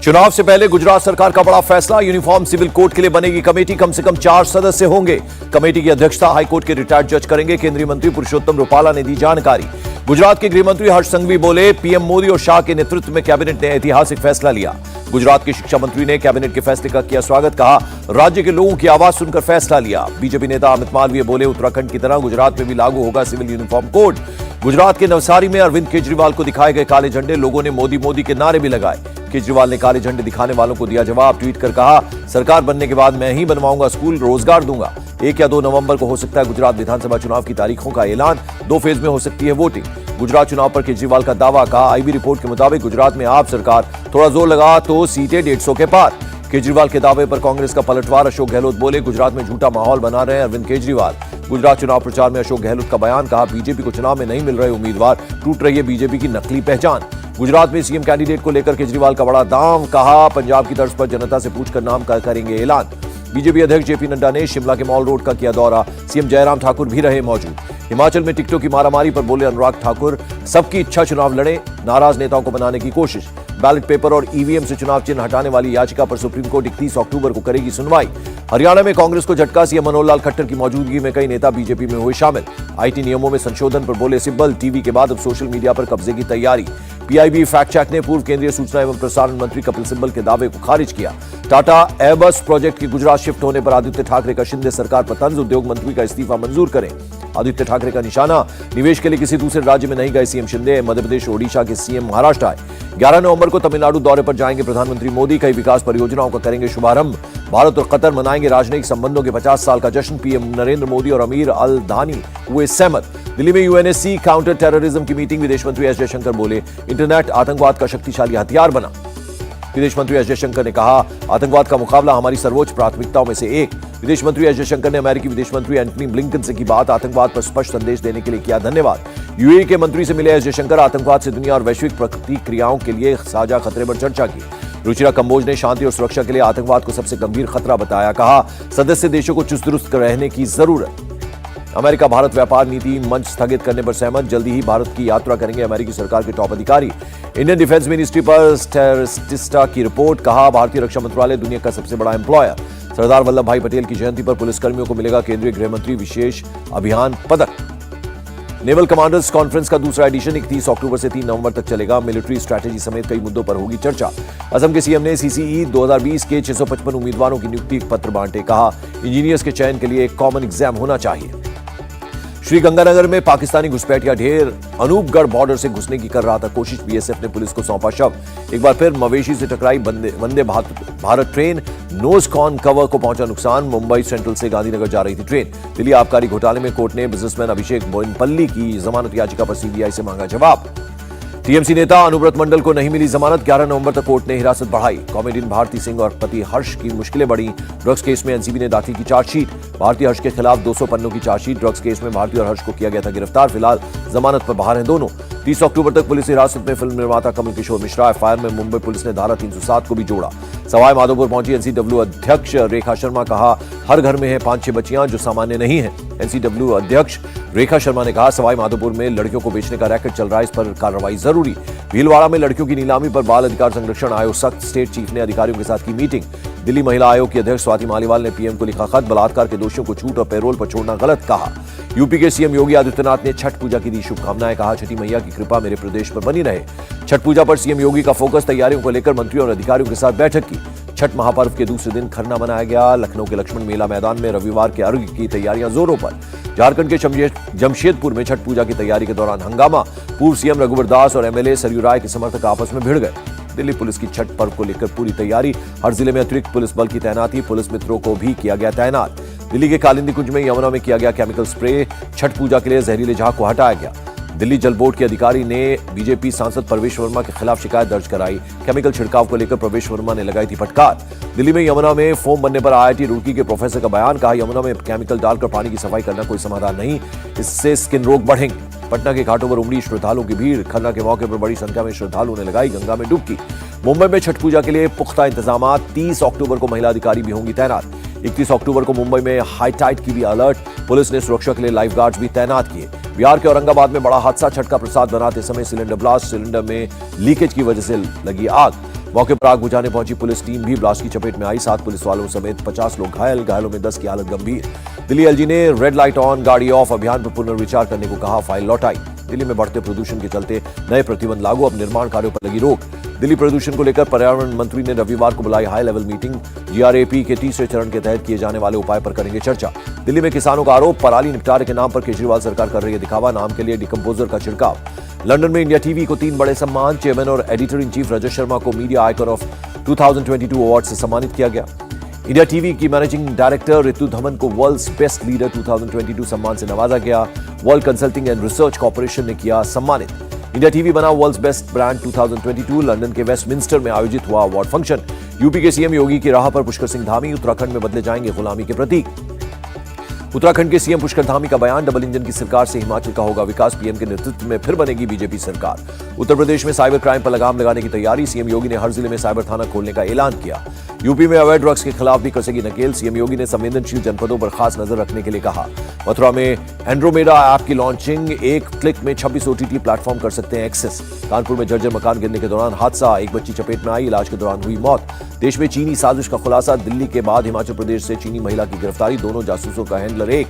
चुनाव से पहले गुजरात सरकार का बड़ा फैसला, यूनिफॉर्म सिविल कोड के लिए बनेगी कमेटी, कम से कम 4 सदस्य होंगे। कमेटी की अध्यक्षता हाईकोर्ट के रिटायर्ड जज करेंगे। केंद्रीय मंत्री पुरुषोत्तम रुपाला ने दी जानकारी। गुजरात के गृह मंत्री हर्ष संघवी बोले, पीएम मोदी और शाह के नेतृत्व में कैबिनेट ने ऐतिहासिक फैसला लिया। गुजरात के शिक्षा मंत्री ने कैबिनेट के फैसले का किया स्वागत, कहा राज्य के लोगों की आवाज सुनकर फैसला लिया। बीजेपी नेता अमित मालवीय बोले, उत्तराखंड की तरह गुजरात में भी लागू होगा सिविल यूनिफॉर्म कोड। गुजरात के नवसारी में अरविंद केजरीवाल को दिखाए गए काले झंडे, लोगों ने मोदी मोदी के नारे भी लगाए। केजरीवाल ने काले झंडे दिखाने वालों को दिया जवाब, ट्वीट कर कहा सरकार बनने के बाद मैं ही बनवाऊंगा स्कूल, रोजगार दूंगा। 1 या 2 नवंबर को हो सकता है गुजरात विधानसभा चुनाव की तारीखों का ऐलान, 2 फेज में हो सकती है वोटिंग। गुजरात चुनाव पर केजरीवाल का दावा, कहा आईबी रिपोर्ट के मुताबिक गुजरात में आप सरकार थोड़ा जोर लगा तो सीटें 150 के पार। केजरीवाल के दावे पर कांग्रेस का पलटवार, अशोक गहलोत बोले गुजरात में झूठा माहौल बना रहे हैं अरविंद केजरीवाल। गुजरात चुनाव प्रचार में अशोक गहलोत का बयान, कहा बीजेपी को चुनाव में नहीं मिल रहे उम्मीदवार, टूट रही है बीजेपी की नकली पहचान। गुजरात में सीएम कैंडिडेट को लेकर केजरीवाल का बड़ा दाम, कहा पंजाब की तर्ज पर जनता से पूछकर नाम का करेंगे ऐलान। बीजेपी अध्यक्ष जेपी नड्डा ने शिमला के मॉल रोड का किया दौरा, सीएम जयराम ठाकुर भी रहे मौजूद। हिमाचल में टिकटों की मारामारी पर बोले अनुराग ठाकुर, सबकी इच्छा चुनाव लड़े, नाराज नेताओं को बनाने की कोशिश। बैलेट पेपर और ईवीएम से चुनाव चिन्ह हटाने वाली याचिका पर सुप्रीम कोर्ट 31 अक्टूबर को करेगी सुनवाई। हरियाणा में कांग्रेस को झटका, सीएम मनोहर लाल खट्टर की मौजूदगी में कई नेता बीजेपी में हुए शामिल। आईटी नियमों में संशोधन पर बोले सिब्बल, टीवी के बाद अब सोशल मीडिया पर कब्जे की तैयारी। पीआईबी फैक्ट चेक ने पूर्व केंद्रीय सूचना एवं प्रसारण मंत्री कपिल सिब्बल के दावे को खारिज किया। टाटा एयरबस प्रोजेक्ट की गुजरात शिफ्ट होने पर आदित्य ठाकरे का शिंदे सरकार पर तंज, उद्योग मंत्री का इस्तीफा मंजूर करें। आदित्य ठाकरे का निशाना, निवेश के लिए किसी दूसरे राज्य में नहीं गए सीएम शिंदे, मध्य प्रदेश ओडिशा के सीएम महाराष्ट्र आए। 11 नवंबर को तमिलनाडु दौरे पर जाएंगे प्रधानमंत्री मोदी, कई विकास परियोजनाओं का करेंगे शुभारंभ। भारत और कतर मनाएंगे राजनयिक संबंधों के 50 साल का जश्न, पीएम नरेंद्र मोदी और अमीर अल धानी हुए सहमत। दिल्ली में यूएनएससी काउंटर टेररिज्म की मीटिंग, विदेश मंत्री एस जयशंकर बोले इंटरनेट आतंकवाद का शक्तिशाली हथियार बना। विदेश मंत्री एस जयशंकर ने कहा आतंकवाद का मुकाबला हमारी सर्वोच्च प्राथमिकताओं में से एक। विदेश मंत्री एस जयशंकर ने अमेरिकी विदेश मंत्री एंटनी ब्लिंकन से की बात, आतंकवाद पर स्पष्ट संदेश देने के लिए किया धन्यवाद। यूएई के मंत्री से मिले एस जयशंकर, आतंकवाद से दुनिया और वैश्विक प्रतिक्रियाओं के लिए साझा खतरे पर चर्चा की। रुचिरा कंबोज ने शांति और सुरक्षा के लिए आतंकवाद को सबसे गंभीर खतरा बताया, कहा सदस्य देशों को चुस्त दुरुस्त रहने की जरूरत। अमेरिका भारत व्यापार नीति मंच स्थगित करने पर सहमत, जल्दी ही भारत की यात्रा करेंगे अमेरिकी सरकार के टॉप अधिकारी। इंडियन डिफेंस मिनिस्ट्री पर स्टैटिस्टा की रिपोर्ट, कहा भारतीय रक्षा मंत्रालय दुनिया का सबसे बड़ा एम्प्लॉयर। सरदार वल्लभ भाई पटेल की जयंती पर पुलिसकर्मियों को मिलेगा केंद्रीय गृह मंत्री विशेष अभियान पदक। नेवल कमांडर्स कॉन्फ्रेंस का दूसरा एडिशन 31 अक्टूबर से 3 नवंबर तक चलेगा। मिलिट्री स्ट्रैटेजी समेत कई मुद्दों पर होगी चर्चा। असम के सीएम ने सीसीई 2020 के 655 उम्मीदवारों की नियुक्ति पत्र बांटे, कहा इंजीनियर्स के चयन के लिए एक कॉमन एग्जाम होना चाहिए। श्रीगंगानगर में पाकिस्तानी घुसपैठिया ढेर अनूपगढ़ बॉर्डर से घुसने की कर रहा था कोशिश, बीएसएफ ने पुलिस को सौंपा शव। एक बार फिर मवेशी से टकराई Vande Bharat train, nose cone cover को पहुंचा नुकसान। मुंबई सेंट्रल से गांधीनगर जा रही थी ट्रेन। दिल्ली आबकारी घोटाले में कोर्ट ने बिजनेसमैन अभिषेक बोइनपल्ली की जमानत याचिका पर सीबीआई से मांगा जवाब। टीएमसी नेता अनुव्रत मंडल को नहीं मिली जमानत, 11 नवंबर तक कोर्ट ने हिरासत बढ़ाई। कॉमेडियन भारती सिंह और पति हर्ष की मुश्किलें बढ़ी, ड्रग्स केस में एनसीबी ने दाखिल की चार्जशीट। भारती हर्ष के खिलाफ 200 पन्नों की चार्जशीट, ड्रग्स केस में भारती और हर्ष को किया गया था गिरफ्तार, फिलहाल जमानत पर बाहर हैं दोनों। 30 अक्टूबर तक पुलिस हिरासत में फिल्म निर्माता कमल किशोर मिश्रा। एफआईआर में मुंबई पुलिस ने धारा 307 को भी जोड़ा। सवाई माधोपुर पहुंची एनसीडब्ल्यू अध्यक्ष रेखा शर्मा, कहा हर घर में है 5-6 बच्चियां जो सामान्य नहीं है। एनसीडब्ल्यू अध्यक्ष रेखा शर्मा ने कहा सवाई माधोपुर में लड़कियों को बेचने का रैकेट चल रहा है, इस पर कार्रवाई जरूरी। भीलवाड़ा में लड़कियों की नीलामी पर बाल अधिकार संरक्षण आयोग सख्त, स्टेट चीफ ने अधिकारियों के साथ की मीटिंग। दिल्ली महिला आयोग की अध्यक्ष स्वाति मालीवाल ने पीएम को लिखा खत, बलात्कार के दोषियों को छूट और पैरोल पर छोड़ना गलत कहा। यूपी के सीएम योगी आदित्यनाथ ने छठ पूजा की दी शुभकामनाएं, कहा छठी मैया की कृपा मेरे प्रदेश पर बनी रहे। छठ पूजा पर सीएम योगी का फोकस, तैयारियों को लेकर मंत्रियों और अधिकारियों के साथ बैठक की। छठ महापर्व के दूसरे दिन खरना मनाया गया। लखनऊ के लक्ष्मण मेला मैदान में रविवार के अर्घ्य की तैयारियां जोरों पर। झारखंड के जमशेदपुर में छठ पूजा की तैयारी के दौरान हंगामा, पूर्व सीएम रघुवर दास और एमएलए सरयू राय के समर्थक आपस में भिड़ गए। दिल्ली पुलिस की छठ पर्व को लेकर पूरी तैयारी, हर जिले में अतिरिक्त पुलिस बल की तैनाती, पुलिस मित्रों को भी किया गया तैनात। दिल्ली के कालिंदी कुंज में यमुना में किया गया केमिकल स्प्रे, छठ पूजा के लिए जहरीले झाग को हटाया गया। दिल्ली जल बोर्ड के अधिकारी ने बीजेपी सांसद प्रवेश वर्मा के खिलाफ शिकायत दर्ज कराई। केमिकल छिड़काव को लेकर प्रवेश वर्मा ने लगाई थी फटकार। दिल्ली में यमुना में फोम बनने पर आईआईटी रुड़की के प्रोफेसर का बयान, कहा यमुना में केमिकल डालकर पानी की सफाई करना कोई समाधान नहीं, इससे स्किन रोग बढ़ेंगे। पटना के घाटों पर उमड़ी श्रद्धालुओं की भीड़, खरना के मौके पर बड़ी संख्या में श्रद्धालुओं ने लगाई गंगा में डुबकी। मुंबई में छठ पूजा के लिए पुख्ता इंतजाम, 30 अक्टूबर को महिला अधिकारी भी होंगी तैनात। 31 अक्टूबर को मुंबई में हाई टाइड की भी अलर्ट, पुलिस ने सुरक्षा के लिए लाइफ गार्ड्स भी तैनात किए। बिहार के औरंगाबाद में बड़ा हादसा, छठ का प्रसाद बनाते समय सिलेंडर ब्लास्ट, सिलेंडर में लीकेज की वजह से लगी आग। मौके पर आग बुझाने पहुंची पुलिस टीम भी ब्लास्ट की चपेट में आई। 7 पुलिस वालों समेत 50 लोग घायल, घायलों में 10 की हालत गंभीर। दिल्ली एलजी ने रेड लाइट ऑन गाड़ी ऑफ अभियान पर पुनर्विचार करने को कहा, फाइल लौटाई। दिल्ली में बढ़ते प्रदूषण के चलते नए प्रतिबंध लागू, अब निर्माण कार्यों पर लगी रोक। दिल्ली प्रदूषण को लेकर पर्यावरण मंत्री ने रविवार को बुलाई हाई लेवल मीटिंग। जीआरएपी के तीसरे चरण के तहत किए जाने वाले उपाय पर करेंगे चर्चा। दिल्ली में किसानों का आरोप, पराली निपटारे के नाम पर केजरीवाल सरकार कर रही है दिखावा, नाम के लिए डिकम्पोजर का छिड़काव। लंदन में इंडिया टीवी को 3 बड़े सम्मान, चेयरमैन और editor in chief Rajat Sharma को मीडिया आइकॉन ऑफ 2022 अवार्ड से सम्मानित किया गया। इंडिया टीवी की मैनेजिंग डायरेक्टर रितु धवन को वर्ल्ड्स बेस्ट लीडर 2022 सम्मान से नवाजा गया। World consulting and research corporation ने किया सम्मानित। इंडिया टीवी बना वर्ल्ड्स बेस्ट ब्रांड 2022। लंदन के वेस्टमिंस्टर में आयोजित हुआ अवार्ड फंक्शन। यूपी के सीएम योगी की राह पर पुष्कर सिंह धामी, उत्तराखंड में बदले जाएंगे गुलामी के प्रतीक। उत्तराखंड के सीएम पुष्कर धामी का बयान, डबल इंजन की सरकार से हिमाचल का होगा विकास, पीएम के नेतृत्व में फिर बनेगी बीजेपी सरकार। उत्तर प्रदेश में साइबर क्राइम पर लगाम लगाने की तैयारी, सीएम योगी ने हर जिले में साइबर थाना खोलने का ऐलान किया। यूपी में अवैध ड्रग्स के खिलाफ भी कसेगी नकेल, सीएम योगी ने संवेदनशील जनपदों पर खास नजर रखने के लिए कहा। मथुरा में एंड्रोमेडा ऐप की लॉन्चिंग, 1 क्लिक में 26 ओटीटी प्लेटफॉर्म कर सकते हैं एक्सेस। कानपुर में जर्जर मकान गिरने के दौरान हादसा, एक बच्ची चपेट में आई, इलाज के दौरान हुई मौत। देश में चीनी साजिश का खुलासा, दिल्ली के बाद हिमाचल प्रदेश से चीनी महिला की गिरफ्तारी, दोनों जासूसों का हैंडलर एक।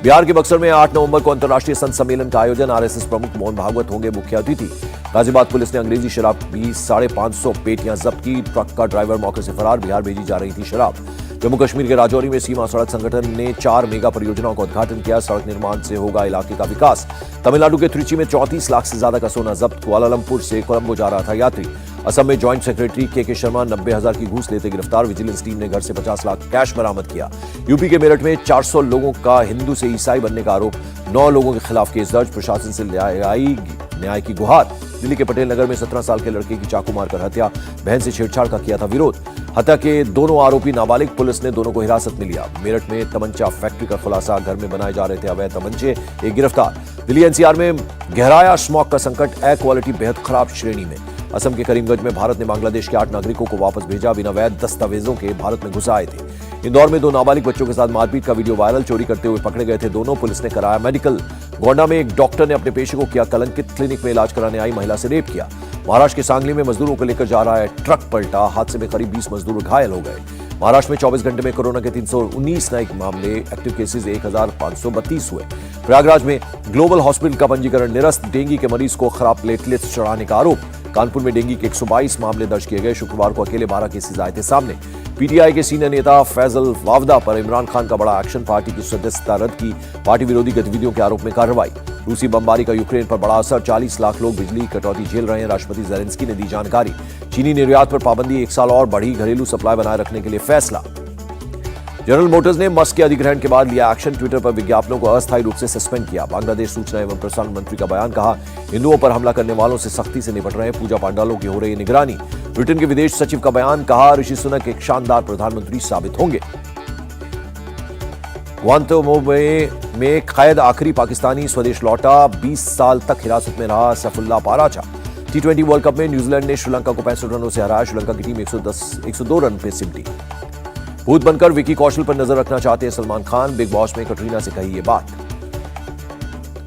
बिहार के बक्सर में 8 नवंबर को अंतर्राष्ट्रीय संत सम्मेलन का आयोजन, आरएसएस प्रमुख मोहन भागवत होंगे मुख्य अतिथि। गाजियाबाद पुलिस ने अंग्रेजी शराब की 550 पेटियां जब्त की, ट्रक का ड्राइवर मौके से फरार, बिहार भेजी जा रही थी शराब। जम्मू कश्मीर के राजौरी में सीमा सड़क संगठन ने 4 मेगा परियोजनाओं का उद्घाटन किया, सड़क निर्माण से होगा इलाके का विकास। तमिलनाडु के त्रिची में 34 लाख से ज्यादा का सोना जब्त, कुआलालंपुर से कोलंबो जा रहा था यात्री। असम में ज्वाइंट सेक्रेटरी के शर्मा 90,000 की घूस लेते गिरफ्तार, विजिलेंस टीम ने घर से 50 लाख कैश बरामद किया। यूपी के मेरठ में 400 लोगों का हिंदू से ईसाई बनने का आरोप, 9 लोगों के खिलाफ केस दर्ज, प्रशासन से न्याय की गुहार। दिल्ली के पटेल नगर में 17 साल के लड़के की चाकू मारकर हत्या, बहन से छेड़छाड़ का किया था विरोध। हत्या के दोनों आरोपी नाबालिग, पुलिस ने दोनों को हिरासत में लिया। मेरठ में तमंचा फैक्ट्री का खुलासा, घर में बनाए जा रहे थे अवैध तमंचे, एक गिरफ्तार। दिल्ली एनसीआर में गहराया स्मॉग का संकट, एयर क्वालिटी बेहद खराब श्रेणी में। असम के करीमगंज में भारत ने बांग्लादेश के 8 नागरिकों को वापस भेजा, बिना वैध दस्तावेजों के भारत में घुस आए थे। इंदौर में 2 नाबालिग बच्चों के साथ मारपीट का वीडियो वायरल, चोरी करते हुए पकड़े गए थे दोनों, पुलिस ने कराया मेडिकल। गोंडा में एक डॉक्टर ने अपने पेशे को किया कलंकित, क्लिनिक में इलाज कराने आई महिला से रेप किया। महाराष्ट्र के सांगली में मजदूरों को लेकर जा रहा है ट्रक पलटा, हादसे में करीब 20 मजदूर घायल हो गए। महाराष्ट्र में 24 घंटे में कोरोना के 319 नए मामले, एक्टिव केसेस 1532 हुए। प्रयागराज में ग्लोबल हॉस्पिटल का पंजीकरण निरस्त, डेंगू के मरीज को खराब प्लेटलेट्स चढ़ाने का आरोप। कानपुर में डेंगू के 122 मामले दर्ज किए गए, शुक्रवार को अकेले 12 केसेस आए थे सामने। पीटीआई के सीनियर नेता फैजल वावदा पर इमरान खान का बड़ा एक्शन, पार्टी की सदस्यता रद्द की, पार्टी विरोधी गतिविधियों के आरोप में कार्रवाई। रूसी बमबारी का यूक्रेन पर बड़ा असर, 40 लाख लोग बिजली कटौती झेल रहे हैं, राष्ट्रपति ज़ेलेंस्की ने दी जानकारी। चीनी निर्यात पर पाबंदी 1 साल और बढ़ी, घरेलू सप्लाई बनाए रखने के लिए फैसला। जनरल मोटर्स ने मस्क के अधिग्रहण के बाद लिया एक्शन, ट्विटर पर विज्ञापनों को अस्थायी रूप से सस्पेंड किया। बांग्लादेश सूचना एवं प्रसारण मंत्री का बयान, कहा हिंदुओं पर हमला करने वालों से सख्ती से निपट रहे हैं, पूजा पंडालों की हो रही निगरानी। ब्रिटेन के विदेश सचिव का बयान, कहा ऋषि सुनक एक शानदार प्रधानमंत्री साबित होंगे। ग्वांतानामो में कैद आखिरी पाकिस्तानी स्वदेश लौटा, 20 साल तक हिरासत में रहा सैफुल्लाह पाराचा। T20 वर्ल्ड कप में न्यूजीलैंड ने श्रीलंका को 65 रनों से हराया, श्रीलंका की टीम 102 रन पे सिमटी। भूत बनकर विकी कौशल पर नजर रखना चाहते हैं सलमान खान, बिग बॉस में कटरीना से कही ये बात।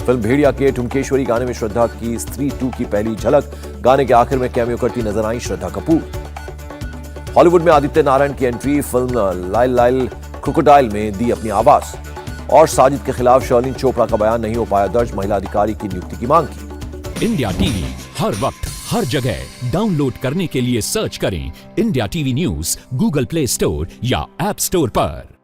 फिल्म भेड़िया के ठुमकेश्वरी गाने में श्रद्धा की स्त्री 2 की पहली झलक, गाने के आखिर में कैमियो करती नजर आई श्रद्धा कपूर। हॉलीवुड में आदित्य नारायण की एंट्री, फिल्म लाइल लाइल क्रोकोडाइल में दी अपनी आवाज। और साजिद के खिलाफ शर्लिन चोपड़ा का बयान नहीं हो पाया दर्ज, महिला अधिकारी की नियुक्ति की मांग की। इंडिया टीवी हर वक्त हर जगह डाउनलोड करने के लिए सर्च करें India TV news Google play store या ऐप स्टोर पर।